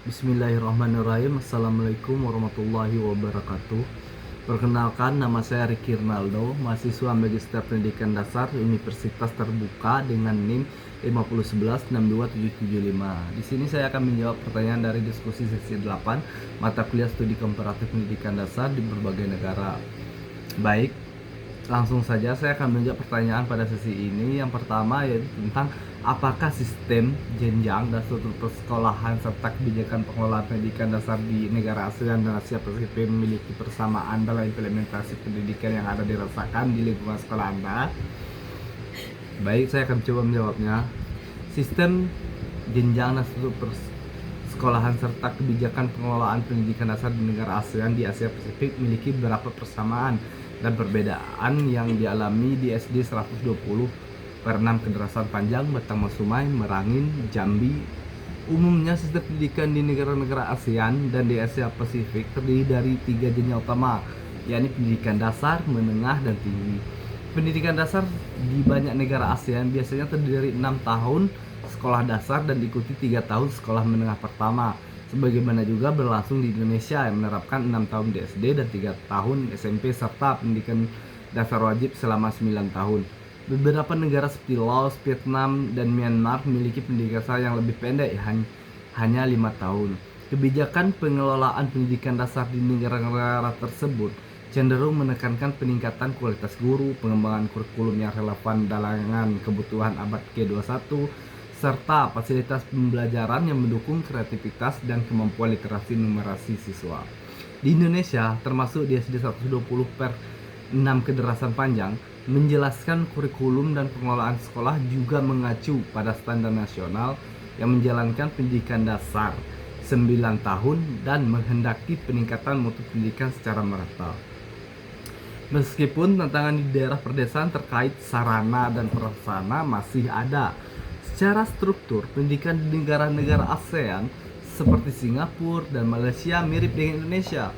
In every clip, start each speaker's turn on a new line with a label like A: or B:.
A: Bismillahirrahmanirrahim. Assalamualaikum warahmatullahi wabarakatuh. Perkenalkan, nama saya Ricky Ronaldo, mahasiswa Magister Pendidikan Dasar Universitas Terbuka dengan NIM 501162775. Di sini saya akan menjawab pertanyaan dari diskusi sesi 8 mata kuliah studi komparatif pendidikan dasar di berbagai negara. Baik, langsung saja saya akan menjawab pertanyaan pada sesi ini. Yang pertama yaitu tentang apakah sistem jenjang dan struktur persekolahan serta kebijakan pengelolaan pendidikan dasar di negara ASEAN dan Asia Pasifik memiliki persamaan dalam implementasi pendidikan yang ada dirasakan di lingkungan sekolah Anda? Baik, saya akan coba menjawabnya. Sistem jenjang dan struktur persekolahan serta kebijakan pengelolaan pendidikan dasar di negara ASEAN di Asia Pasifik memiliki beberapa persamaan dan perbedaan yang dialami di SD 120 per 6 Kederasan Panjang, Batang Masumai, Merangin, Jambi. Umumnya sistem pendidikan di negara-negara ASEAN dan di Asia Pasifik terdiri dari 3 jenjang utama, yakni pendidikan dasar, menengah, dan tinggi. Pendidikan dasar di banyak negara ASEAN biasanya terdiri dari 6 tahun sekolah dasar dan diikuti 3 tahun sekolah menengah pertama. Sebagaimana juga berlangsung di Indonesia yang menerapkan 6 tahun di SD dan 3 tahun SMP serta pendidikan dasar wajib selama 9 tahun. Beberapa negara seperti Laos, Vietnam, dan Myanmar memiliki pendidikan dasar yang lebih pendek, hanya 5 tahun. Kebijakan pengelolaan pendidikan dasar di negara-negara tersebut cenderung menekankan peningkatan kualitas guru, pengembangan kurikulum yang relevan dengan kebutuhan abad ke-21, serta fasilitas pembelajaran yang mendukung kreativitas dan kemampuan literasi numerasi siswa. Di Indonesia, termasuk di SD 120 per 6 Kederasan Panjang, menjelaskan kurikulum dan pengelolaan sekolah juga mengacu pada standar nasional yang menjalankan pendidikan dasar 9 tahun dan menghendaki peningkatan mutu pendidikan secara merata. Meskipun tantangan di daerah perdesaan terkait sarana dan prasarana masih ada, secara struktur pendidikan di negara-negara ASEAN seperti Singapura dan Malaysia mirip dengan Indonesia.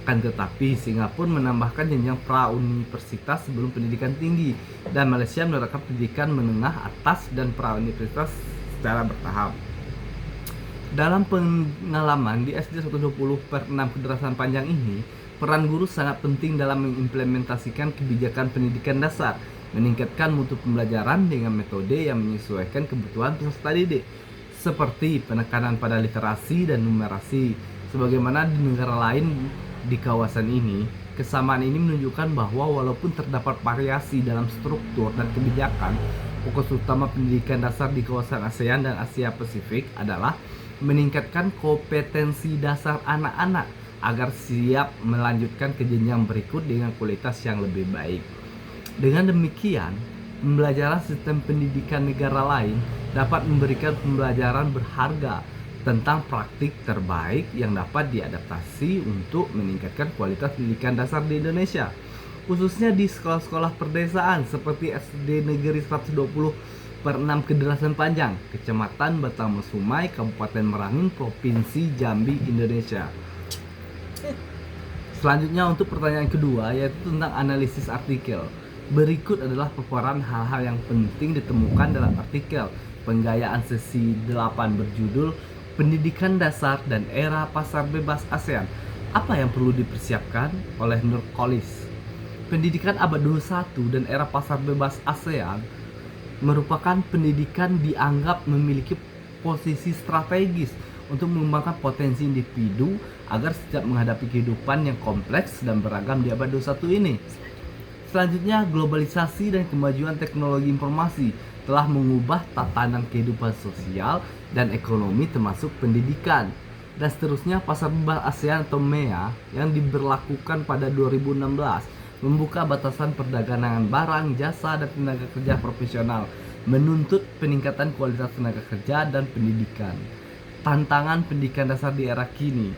A: Akan tetapi Singapura menambahkan jenjang pra-universitas sebelum pendidikan tinggi dan Malaysia menerapkan pendidikan menengah atas dan pra-universitas secara bertahap. Dalam pengalaman di SD 120 per 6 Kederasan Panjang ini, peran guru sangat penting dalam mengimplementasikan kebijakan pendidikan dasar, meningkatkan mutu pembelajaran dengan metode yang menyesuaikan kebutuhan peserta didik, seperti penekanan pada literasi dan numerasi. Sebagaimana di negara lain di kawasan ini, kesamaan ini menunjukkan bahwa walaupun terdapat variasi dalam struktur dan kebijakan, fokus utama pendidikan dasar di kawasan ASEAN dan Asia Pasifik adalah meningkatkan kompetensi dasar anak-anak agar siap melanjutkan ke jenjang berikut dengan kualitas yang lebih baik. Dengan demikian, pembelajaran sistem pendidikan negara lain dapat memberikan pembelajaran berharga tentang praktik terbaik yang dapat diadaptasi untuk meningkatkan kualitas pendidikan dasar di Indonesia, khususnya di sekolah-sekolah perdesaan seperti SD Negeri 120 per 6 Kederasan Panjang, Kecamatan Batang Masumai, Kabupaten Merangin, Provinsi Jambi, Indonesia. Selanjutnya untuk pertanyaan kedua, yaitu tentang analisis artikel. Berikut adalah paparan hal-hal yang penting ditemukan dalam artikel penggayaan sesi 8 berjudul Pendidikan Dasar dan Era Pasar Bebas ASEAN. Apa yang perlu dipersiapkan oleh Nurcholish? Pendidikan abad 21 dan era pasar bebas ASEAN merupakan pendidikan dianggap memiliki posisi strategis untuk mengembangkan potensi individu agar siap menghadapi kehidupan yang kompleks dan beragam di abad 21 ini. Selanjutnya, globalisasi dan kemajuan teknologi informasi telah mengubah tatanan kehidupan sosial dan ekonomi termasuk pendidikan. Dan seterusnya, pasar bebas ASEAN atau MEA yang diberlakukan pada 2016 membuka batasan perdagangan barang, jasa, dan tenaga kerja profesional, menuntut peningkatan kualitas tenaga kerja dan pendidikan. Tantangan pendidikan dasar di era kini.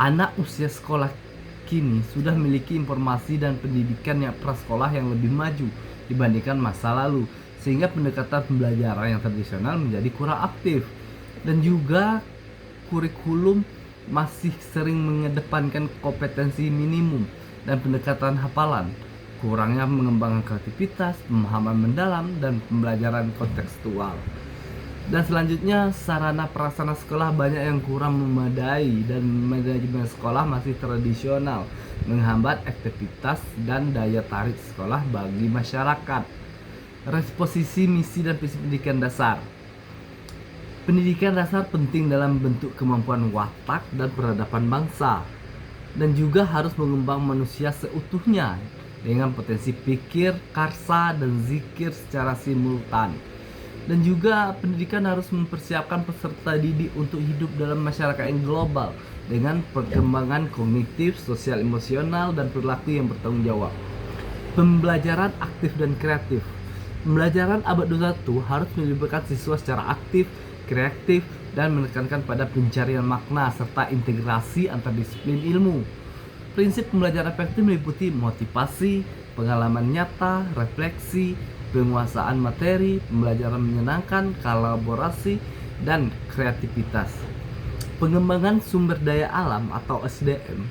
A: Anak usia sekolah kini sudah memiliki informasi dan pendidikan yang prasekolah yang lebih maju dibandingkan masa lalu, sehingga pendekatan pembelajaran yang tradisional menjadi kurang aktif, dan juga kurikulum masih sering mengedepankan kompetensi minimum dan pendekatan hafalan, kurangnya mengembangkan kreativitas, pemahaman mendalam, dan pembelajaran kontekstual. Dan selanjutnya, sarana prasarana sekolah banyak yang kurang memadai dan manajemen sekolah masih tradisional, menghambat aktivitas dan daya tarik sekolah bagi masyarakat. Resposisi misi dan visi pendidikan dasar. Pendidikan dasar penting dalam bentuk kemampuan watak dan peradaban bangsa, dan juga harus mengembang manusia seutuhnya dengan potensi pikir, karsa, dan zikir secara simultan. Dan juga pendidikan harus mempersiapkan peserta didik untuk hidup dalam masyarakat yang global dengan perkembangan kognitif, sosial, emosional, dan perilaku yang bertanggung jawab. Pembelajaran aktif dan kreatif. Pembelajaran abad 21 harus melibatkan siswa secara aktif, kreatif, dan menekankan pada pencarian makna serta integrasi antar disiplin ilmu. Prinsip pembelajaran efektif meliputi motivasi, pengalaman nyata, refleksi, penguasaan materi, pembelajaran menyenangkan, kolaborasi, dan kreativitas. Pengembangan sumber daya alam atau SDM.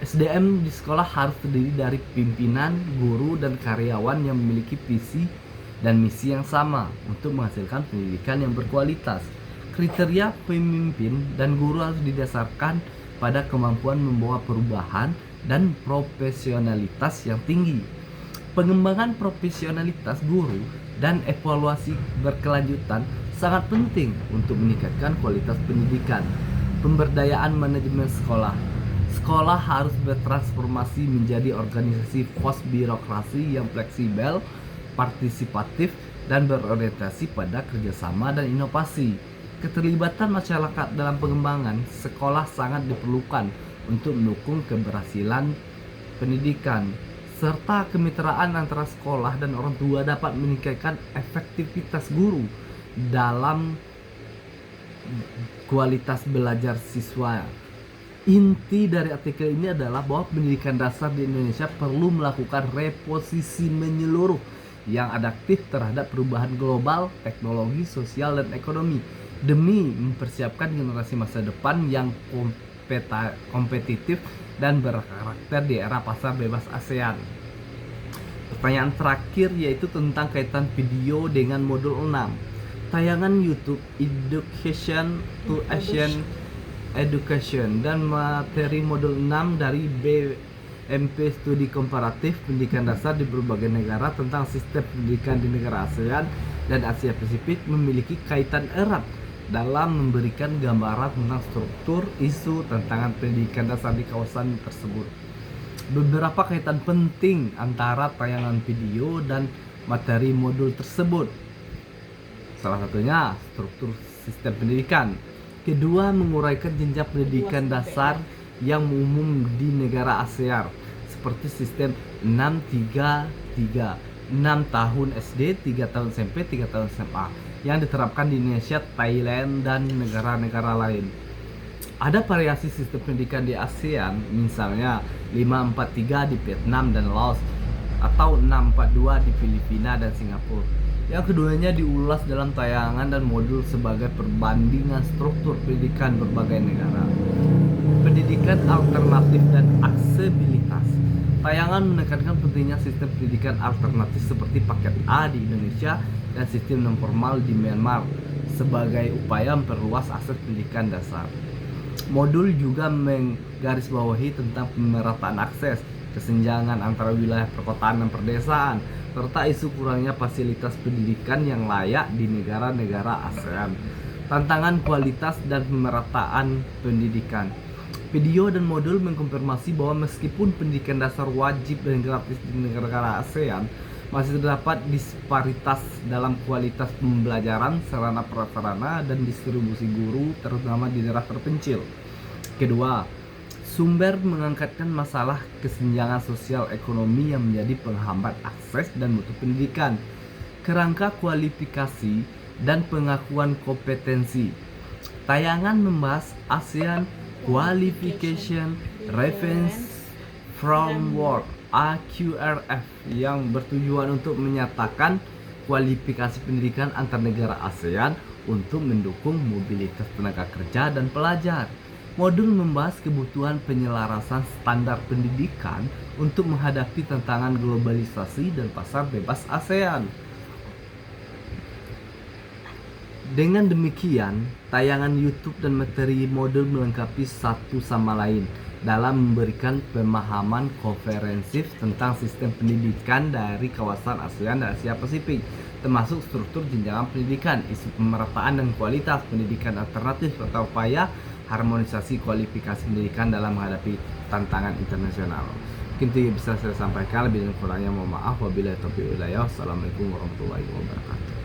A: SDM di sekolah harus terdiri dari pimpinan, guru, dan karyawan yang memiliki visi dan misi yang sama untuk menghasilkan pendidikan yang berkualitas. Kriteria pemimpin dan guru harus didasarkan pada kemampuan membawa perubahan dan profesionalitas yang tinggi. Pengembangan profesionalitas guru dan evaluasi berkelanjutan sangat penting untuk meningkatkan kualitas pendidikan. Pemberdayaan manajemen sekolah. Sekolah harus bertransformasi menjadi organisasi pos birokrasi yang fleksibel, partisipatif, dan berorientasi pada kerjasama dan inovasi. Keterlibatan masyarakat dalam pengembangan sekolah sangat diperlukan untuk mendukung keberhasilan pendidikan, serta kemitraan antara sekolah dan orang tua dapat meningkatkan efektivitas guru dalam kualitas belajar siswa. Inti dari artikel ini adalah bahwa pendidikan dasar di Indonesia perlu melakukan reposisi menyeluruh yang adaptif terhadap perubahan global, teknologi, sosial, dan ekonomi demi mempersiapkan generasi masa depan yang kompetitif dan berkarakter di era pasar bebas ASEAN. Pertanyaan terakhir yaitu tentang kaitan video dengan modul 6. Tayangan YouTube Education to Asian Education dan materi modul 6 dari BMP Studi Komparatif Pendidikan Dasar di berbagai negara tentang sistem pendidikan di negara ASEAN dan Asia Pasifik memiliki kaitan erat dalam memberikan gambaran tentang struktur, isu, tantangan pendidikan dasar di kawasan tersebut. Beberapa kaitan penting antara tayangan video dan materi modul tersebut. Salah satunya struktur sistem pendidikan. Kedua, menguraikan jenjang pendidikan dasar yang umum di negara ASEAN seperti sistem 6-3-3, 6 tahun SD, 3 tahun SMP, 3 tahun SMA yang diterapkan di Indonesia, Thailand, dan negara-negara lain. Ada variasi sistem pendidikan di ASEAN, misalnya 5-4-3 di Vietnam dan Laos, atau 6-4-2 di Filipina dan Singapura. Yang keduanya diulas dalam tayangan dan modul sebagai perbandingan struktur pendidikan berbagai negara. Pendidikan alternatif dan aksesibilitas. Tayangan menekankan pentingnya sistem pendidikan alternatif seperti paket A di Indonesia dan sistem non formal di Myanmar sebagai upaya memperluas akses pendidikan dasar. Modul juga menggarisbawahi tentang pemerataan akses, kesenjangan antara wilayah perkotaan dan perdesaan, serta isu kurangnya fasilitas pendidikan yang layak di negara-negara ASEAN. Tantangan kualitas dan pemerataan pendidikan. Video dan modul mengkonfirmasi bahwa meskipun pendidikan dasar wajib dan gratis di negara-negara ASEAN, masih terdapat disparitas dalam kualitas pembelajaran, sarana prasarana, dan distribusi guru, terutama di daerah terpencil. Kedua, sumber mengangkatkan masalah kesenjangan sosial ekonomi yang menjadi penghambat akses dan mutu pendidikan. Kerangka kualifikasi dan pengakuan kompetensi. Tayangan membahas ASEAN Qualification Reference Framework AQRF yang bertujuan untuk menyatakan kualifikasi pendidikan antar negara ASEAN untuk mendukung mobilitas tenaga kerja dan pelajar. Modul membahas kebutuhan penyelarasan standar pendidikan untuk menghadapi tantangan globalisasi dan pasar bebas ASEAN. Dengan demikian, tayangan YouTube dan materi modul melengkapi satu sama lain dalam memberikan pemahaman komprehensif tentang sistem pendidikan dari kawasan ASEAN dan Asia Pasifik, termasuk struktur jenjang pendidikan, isu pemerataan dan kualitas pendidikan alternatif, serta upaya harmonisasi kualifikasi pendidikan dalam menghadapi tantangan internasional. Mungkin itu yang bisa saya sampaikan, lebih dan kurangnya mohon maaf. Wabillahi taufiq wal hidayah. Wassalamualaikum warahmatullahi wabarakatuh.